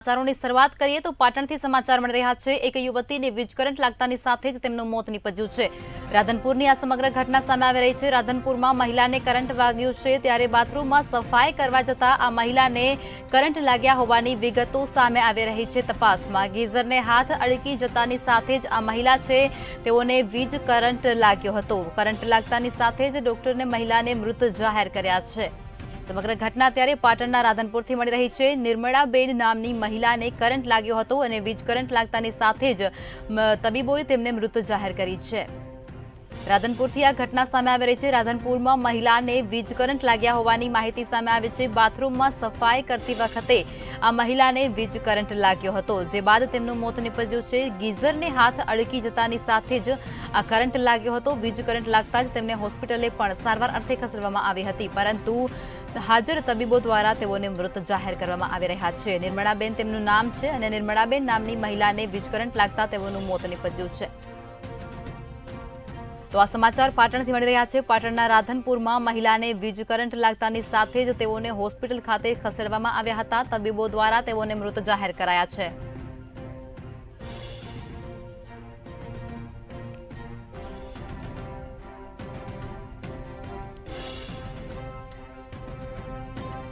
સમાચારોની શરૂઆત કરીએ તો પાટણથી સમાચાર મળી રહ્યા છે। એક યુવતીને વીજ કરંટ લાગતાની સાથે જ તેમનું મોત નીપજ્યું છે। રાધનપુરની આ સમગ્ર ઘટના સામે આવી રહી છે। રાધનપુરમાં મહિલાને કરંટ વાગ્યો છે, ત્યારે બાથરૂમમાં સફાઈ કરવા જતા આ મહિલાને કરંટ લાગ્યા હોવાની વિગતો સામે આવી રહી છે। તપાસમાં ગીઝરને હાથ અડકી જતાની સાથે જ આ મહિલા છે તેઓને વીજ કરંટ લાગ્યો હતો। કરંટ લાગતાની સાથે જ ડોક્ટરને મહિલાને મૃત જાહેર કર્યા છે। સમગ્ર ઘટના ત્યારે પાટણના રાધનપુરથી મળી રહી છે। નિર્મળાબેન નામની મહિલાને કરંટ લાગ્યો હતો અને વીજ કરંટ લાગતાની સાથે જ તબીબોએ તેમને મૃત જાહેર કરી છે। રાધનપુરથી આ ઘટના સામે આવી રહી છે। રાધનપુરમાં મહિલાને વીજ કરંટ લાગ્યા હોવાની માહિતી સામે આવી છે। બાથરૂમમાં સફાઈ કરતી વખતે આ મહિલાને વીજ કરંટ લાગ્યો હતો, જે બાદ તેમનું મોત નીપજ્યું છે। ગીઝરને હાથ અડકી જતાની સાથે જ આ કરંટ લાગ્યો હતો। વીજ કરંટ લાગતા જ તેમને હોસ્પિટલે પણ સારવાર અર્થે ખસેડવામાં આવી હતી, પરંતુ હાજર તબીબો દ્વારા તેઓને મૃત જાહેર કરવામાં આવી રહ્યા છે। નિર્મળાબેન તેમનું નામ છે અને નિર્મળાબેન નામની મહિલાને વીજ કરંટ લાગતા તેઓનું મોત નીપજ્યું છે। તો આ સમાચાર પાટણથી મળી રહ્યા છે। પાટણના રાધનપુરમાં મહિલાને વીજ કરંટ લાગતાની સાથે જ તેઓને હોસ્પિટલ ખાતે ખસેડવામાં આવ્યા હતા। તબીબો દ્વારા તેઓને મૃત જાહેર કરાયા છે।